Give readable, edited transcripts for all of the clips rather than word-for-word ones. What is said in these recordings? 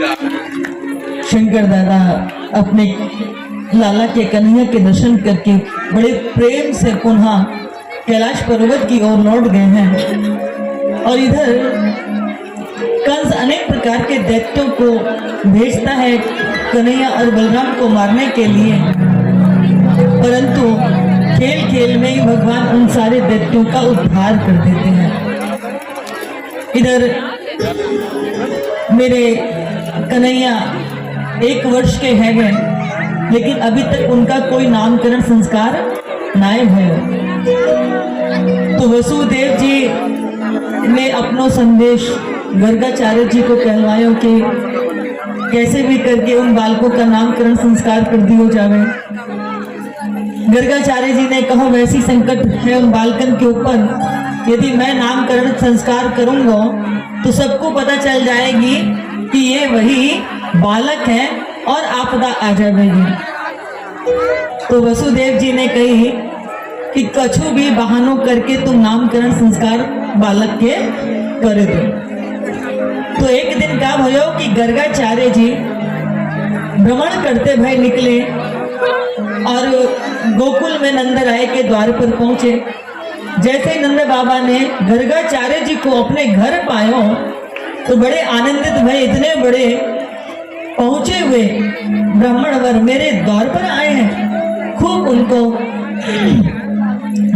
शंकर दादा अपने लाला के कन्हैया के दर्शन करके बड़े प्रेम से पुनः कैलाश पर्वत की ओर लौट गए हैं। और इधर कंस अनेक प्रकार के दैत्यों को भेजता है कन्हैया और बलराम को मारने के लिए, परंतु खेल खेल में ही भगवान उन सारे दैत्यों का उद्धार कर देते हैं। इधर मेरे कन्हैया 1 वर्ष के हैं गए, लेकिन अभी तक उनका कोई नामकरण संस्कार नाय भयो। तो वसुदेव जी ने अपनो संदेश गर्गाचार्य जी को कहलवायो कि कैसे भी करके उन बालकों का नामकरण संस्कार कर दियो जावे। गर्गाचार्य जी ने कहा वैसी संकट है उन बालकन के ऊपर, यदि मैं नामकरण संस्कार करूंगा तो सबको पता चल जाएगी कि ये वही बालक है और आपदा आ जाएगी। तो वसुदेव जी ने कही कि कछु भी बहानों करके तुम नामकरण संस्कार बालक के कर दो। तो एक दिन क्या भयो कि गर्गाचार्य जी भ्रमण करते भय निकले और गोकुल में नंद राय के द्वार पर पहुंचे। जैसे नंद बाबा ने गर्गाचार्य जी को अपने घर पायो तो बड़े आनंदित भय, इतने बड़े पहुंचे हुए ब्राह्मण वर मेरे द्वार पर आए हैं। खूब उनको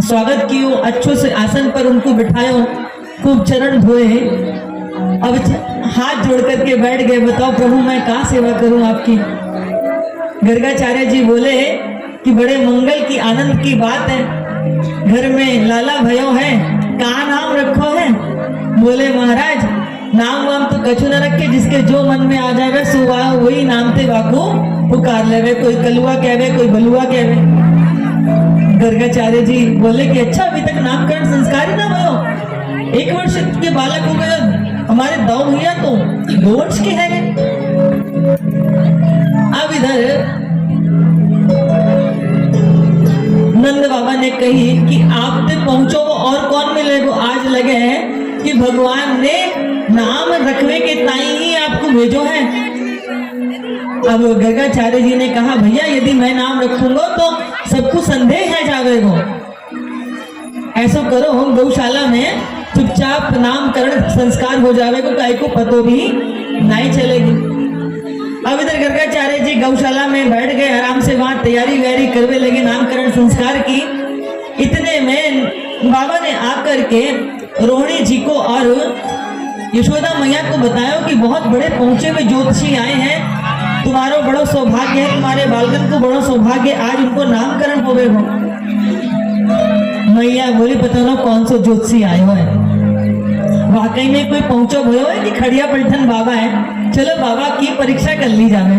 स्वागत कियो, अच्छों से आसन पर उनको बिठायो, खूब चरण धोए। अब हाथ जोड़ करके बैठ गए, बताओ प्रभु मैं कहाँ सेवा करूं आपकी। गर्गाचार्य जी बोले कि बड़े मंगल की आनंद की बात है, घर में लाला भयो है, कहाँ नाम रखो है। बोले महाराज नाम वाम तो कछु न रखे, जिसके जो मन में आ जाए सो वही नाम ते वाको पुकार लेवे, कोई कलुआ कहवे कोई बलुआ कहवे। गर्गाचार्य जी बोले कि अच्छा अभी तक नामकरण संस्कार ही ना भयो, 1 वर्ष के बालक हो गए, हमारे दाऊ भैया तो 2 वर्ष के हैं। अब इधर नंद बाबा ने कही कि आप तक पहुंचो और कौन मिलेगो, आज लगे हैं कि भगवान ने नाम रखने के ताई ही आपको भेजो है। अब गर्गाचार्य जी ने कहा भैया यदि मैं नाम रखूंगा तो सबको संदेह है जावेगो, ऐसा करो हम गौशाला में चुपचाप नामकरण संस्कार हो जावेगो, काहे को पतो भी नहीं चलेगी। अब इधर गर्गाचार्य जी गौशाला में बैठ गए, आराम से वहां तैयारी वैयारी करने लगे नामकरण संस्कार की। इतने में बाबा ने आकर के रोहिणी जी को और यशोदा मैया को बताया कि बहुत बड़े पहुंचे हुए ज्योतिषी आए हैं, तुम्हारो बड़ो सौभाग्य है, तुम्हारे बालकन को बड़ो सौभाग्य, आज उनको नामकरण होवे हो। मैया बोली पता ना कौन सा ज्योतिषी आयो है, वाकई में कोई पहुंचो भयो है कि खड़िया पलटन बाबा है, चलो बाबा की परीक्षा कर ली जावे।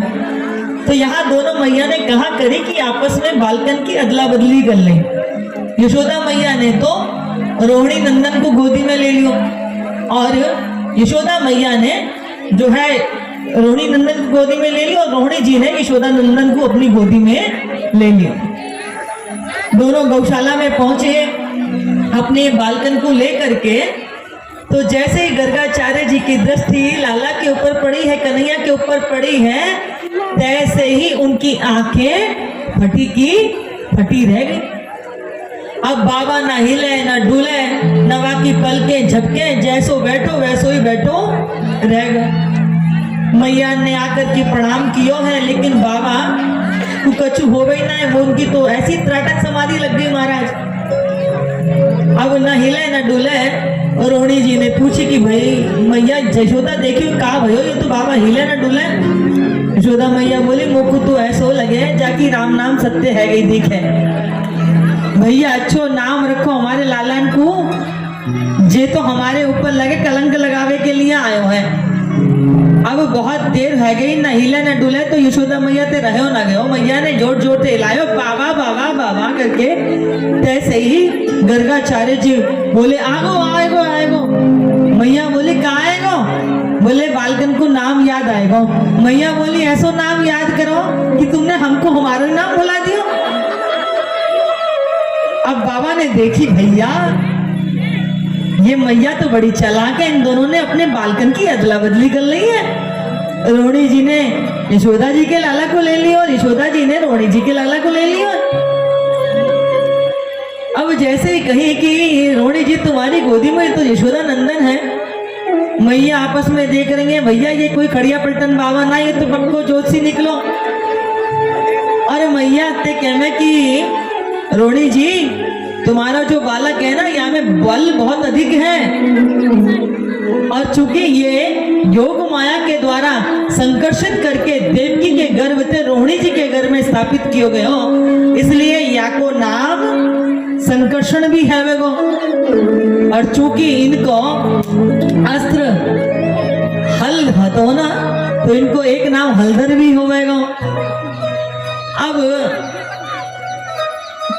तो यहाँ दोनों मैया ने कहा करी कि आपस में बालकन की अदला बदली कर ले। यशोदा मैया ने तो रोहिणी नंदन को गोदी में ले लियो और यशोदा मैया ने जो है रोहिणी नंदन को गोदी में ले लियो और रोहिणी जी ने यशोदा नंदन को अपनी गोदी में ले लिया। दोनों गौशाला में पहुंचे अपने बालकन को लेकर के। तो जैसे ही गर्गाचार्य जी की दृष्टि लाला के ऊपर पड़ी है, कन्हैया के ऊपर पड़ी है, तैसे ही उनकी आंखें फटी की फटी रह गई। अब बाबा ना हिले ना डुले, नवा की पलकें झपके, जैसो बैठो वैसो ही बैठो रह गए। मैया ने आकर के प्रणाम कियो है, लेकिन बाबा को कछु हो गई ना है, वो उनकी तो ऐसी त्राटक समाधि लग गई महाराज। अब ना हिले ना डुले। रोहिणी जी ने पूछी कि भाई मैया यशोदा देखी कहा भयो, ये तो बाबा हिले ना डुले। यशोदा मैया बोली मोकू तो ऐसो लगे जाकि राम नाम सत्य है गई दिखे। भैया अच्छो नाम रखो हमारे लालन को, जे तो हमारे ऊपर लगे कलंक लगावे के लिए आयो है। अब बहुत देर है गई, न हिले न डुले, तो यशोदा मैया ते रहो ना गयो। मैया ने जोर जोर से हिलायो बाबा बाबा बाबा करके। तैसे ही गर्गाचार्य जी बोले आगो आएगो आएगो। मैया बोली कहाँ आएगो? बोले बालकन को नाम याद आएगो। मैया बोली ऐसो नाम याद करो कि तुमने हमको हमारा नाम भुला दियो। अब बाबा ने देखी भैया ये मैया तो बड़ी चालाक है, इन दोनों ने अपने बालकन की अदला बदली कर ली है। रोहिणी जी ने यशोदा जी के लाला को ले लिया और यशोदा जी ने रोहिणी जी के लाला को ले लिया। अब जैसे ही कही कि रोहिणी जी तुम्हारी गोदी में तो यशोदा नंदन है, मैया आपस में देख रही है, भैया ये कोई खड़िया पलटन बाबा ना, ये तो पक्को ज्योतिषी निकलो। अरे मैया ते कहने कि रोहिणी जी तुम्हारा जो बालक है ना, यहाँ में बल बहुत अधिक है, और चूंकि ये योग माया के द्वारा संकर्षित करके देवकी के गर्भ से रोहिणी जी के गर्भ में स्थापित किए गए हो, इसलिए या को नाम संकर्षण भी है वेगो, और चूंकि इनको अस्त्र हल हतो ना, तो इनको एक नाम हलधर भी होवेगा। अब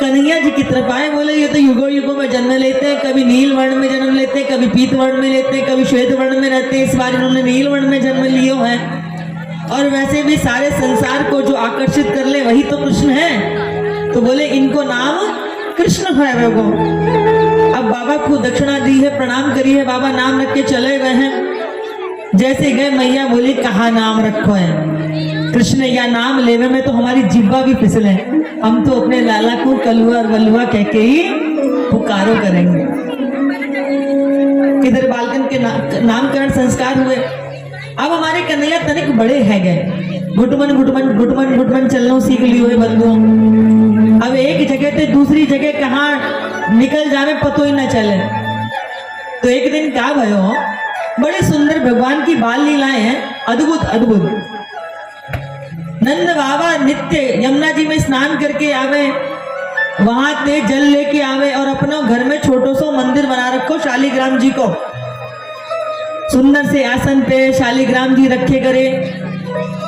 कन्हैया जी की तरफ आए, बोले ये तो युगों युगों में जन्म लेते हैं, कभी नील वर्ण में जन्म लेते हैं, कभी पीत वर्ण में लेते हैं, कभी श्वेत वर्ण में रहते हैं, इस बार इन्होंने नील वर्ण में जन्म लिए हैं। और वैसे भी सारे संसार को जो आकर्षित कर ले वही तो कृष्ण है, तो बोले इनको नाम कृष्ण है वो। अब बाबा को दक्षिणा दी है, प्रणाम करी है, बाबा नाम रख के चले गए हैं। जैसे गए मैया बोली कहाँ नाम रखो है कृष्ण, या नाम लेवे में तो हमारी जिब्बा भी फिसले, हम तो अपने लाला को कलुआ और वल्लुआ कह के ही पुकारो करेंगे। इधर बालकन के नामकरण संस्कार हुए। अब हमारे कन्हैया तनिक बड़े है गए, घुटमन घुटमन घुटमन घुटमन चलना सीख लियो है बंधुओं। अब एक जगह से दूसरी जगह कहाँ निकल जावे पतो ही न चले। तो एक दिन क्या भयो, बड़े सुंदर भगवान की बाल लीलाएं हैं, अद्भुत अद्भुत। नंद बाबा नित्य यमुना जी में स्नान करके आवे, वहां से जल लेके आवे और अपना घर में छोटो सो मंदिर बना रखो शालिग्राम जी को। सुंदर से आसन पे शालिग्राम जी रखे करे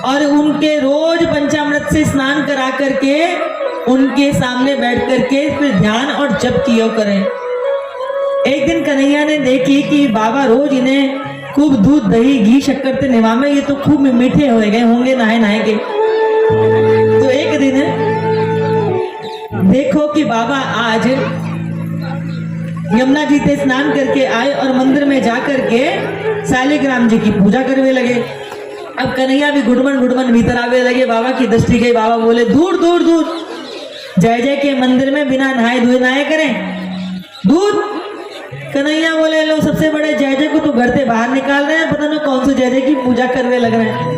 और उनके रोज पंचामृत से स्नान करा करके उनके सामने बैठ करके फिर ध्यान और जप किया करें। एक दिन कन्हैया ने देखी कि बाबा रोज इन्हें खूब दूध दही घी शक्कर से निवामे, ये तो खूब मीठे हो गए होंगे नहाए नहाए के। तो एक दिन देखो कि बाबा आज यमुना जी से स्नान करके आए और मंदिर में जाकर के शालिग्राम जी की पूजा करने लगे। अब कन्हैया भी घुटमन घुटमन भीतर आवे लगे, बाबा की दृष्टि गई। बाबा बोले दूर दूर दूर, जय जय के मंदिर में बिना नहाए धोए नहाए करें, दूर। कन्हैया बोले लो सबसे बड़े जय जय को तो घर से बाहर निकाल रहे हैं, पता नहीं कौन से जय जय की पूजा करने लग रहे हैं।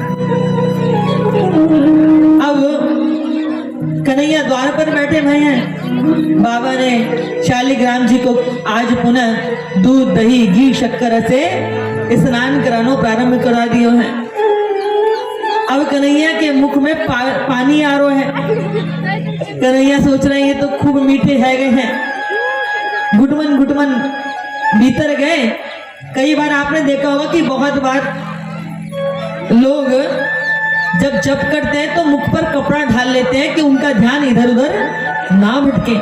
अब कन्हैया द्वार पर बैठे भय हैं, बाबा ने शालिग्राम जी को आज पुनः दूध दही घी शक्कर से स्नान करानो प्रारंभ करा दियो है। अब कन्हैया के मुख में पानी आ रहा है। कन्हैया सोच रहे हैं ये तो खूब मीठे है गए हैं, घुटमन घुटमन भीतर गए। कई बार आपने देखा होगा कि बहुत बार लोग जब जप करते हैं तो मुख पर कपड़ा ढाल लेते हैं कि उनका ध्यान इधर उधर ना भटके।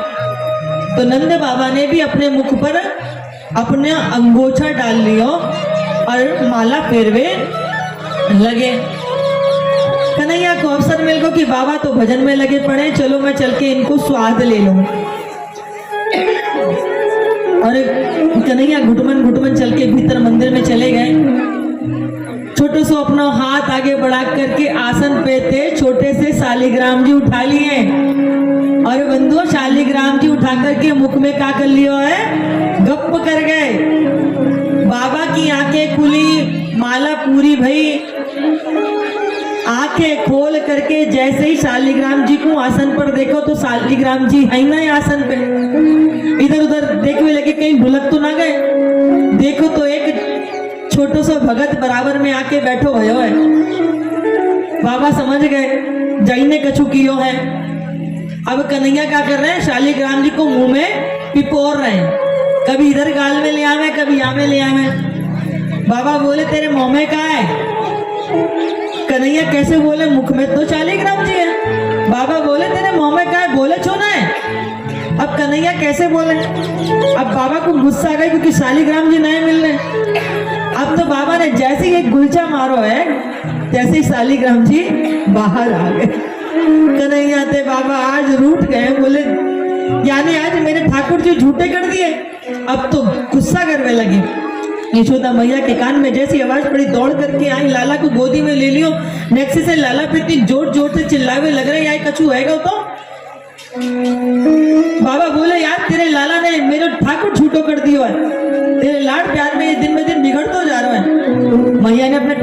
तो नंद बाबा ने भी अपने मुख पर अपने अंगोछा डाल लियो और माला फेरवे लगे। कन्हैया को अवसर मिल गो कि बाबा तो भजन में लगे पड़े, चलो मैं चल के इनको स्वाद ले लूं। और कन्हैया घुटमन घुटमन चल के भीतर मंदिर में चले गए। छोटे से अपना हाथ आगे बढ़ा करके आसन पे थे छोटे से शालिग्राम जी उठा लिए और बंधुओं शालिग्राम जी उठा करके मुख में क्या कर लियो है, गप कर गए। बाबा की आंखें खुली, माला पूरी भई, आंखें खोल करके जैसे ही शालिग्राम जी को आसन पर देखो तो शालिग्राम जी है ना आसन पे। इधर उधर देखने लगे कहीं भुलक तो ना गए। देखो तो एक छोटो सा भगत बराबर में आके बैठो भयो है। बाबा समझ गए जाइने कछु कियो है। अब कन्हैया क्या कर रहे हैं, शालिग्राम जी को मुंह में पिपोर रहे हैं, कभी इधर गाल में ले आवे कभी यहाँ में ले आवे। बाबा बोले तेरे मुंह में क्या है? कन्हैया कैसे बोले, मुख में तो शालिग्राम जी है। बाबा बोले तेरे मुंह में क्या है? बोले छोना है। अब कन्हैया कैसे बोले? अब बाबा को गुस्सा आ गया क्योंकि शालिग्राम जी नहीं मिल रहे। अब तो बाबा ने जैसे ही एक गुलचा मारो है जैसे ही शालिग्राम जी बाहर आ गए। कन्हैया थे बाबा आज रूठ गए, बोले यानी आज मेरे ठाकुर जी झूठे कर दिए। अब तो गुस्सा करने लगे। यशोदा मैया के कान में जैसी आवाज पड़ी, दौड़ करके आई, लाला को गोदी में ले लियो। नेक्स्ट से लाला पे इतनी जोर जोर से चिल्लावे लग रहे, यार कछु हैगा तो। बाबा बोले, यार तेरे लाला ने मेरे ठाकुर छूटो कर दियो है, तेरे लाड प्यार में ये दिन में दिन बिगड़ता जा रहा है। मैया ने अपने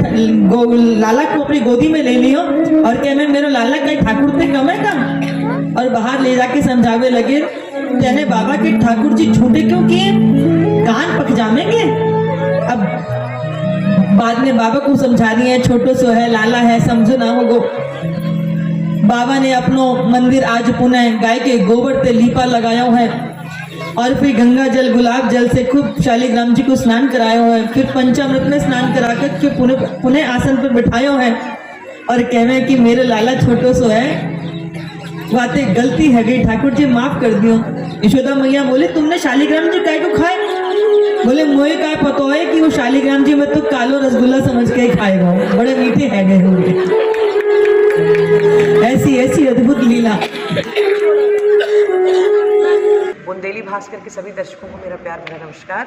लाला को अपनी गोदी में ले लियो और कहे, मैं मेरे लाला का ठाकुर थे कम है कम, और बाहर ले जाके समझावे लगे, कहने बाबा के ठाकुर जी छूटे क्यों किए, कान पक जामेंगे। अब बाद में बाबा को समझा दिए, छोटो सो है, लाला है, समझो ना होगो। बाबा ने अपनो मंदिर आज पुनः गाय के गोबर से लीपा लगाया है और फिर गंगा जल गुलाब जल से खूब शालिग्राम जी को स्नान कराया है, फिर पंचामृत में स्नान कराकर के पुनः आसन पर बिठायो है और कहवे कि मेरे लाला छोटो सो है, बातें गलती है गई, ठाकुर जी माफ कर दियो। यशोदा मैया बोले, तुमने शालिग्राम जी काय को खाए? बोले, मुझे काय पता है कि वो शालिग्राम जी में तो कालो रसगुल्ला समझ के खाएगा, बड़े मीठे है गए होंगे। ऐसी ऐसी अद्भुत लीला। बुंदेली भास्कर के सभी दर्शकों को मेरा प्यार भरा नमस्कार।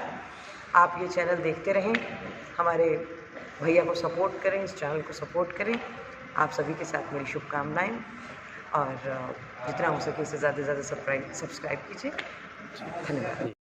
आप ये चैनल देखते रहें, हमारे भैया को सपोर्ट करें, इस चैनल को सपोर्ट करें। आप सभी के साथ मेरी शुभकामनाएं, और जितना हो सके इससे ज़्यादा से ज़्यादा सब्सक्राइब कीजिए। धन्यवाद।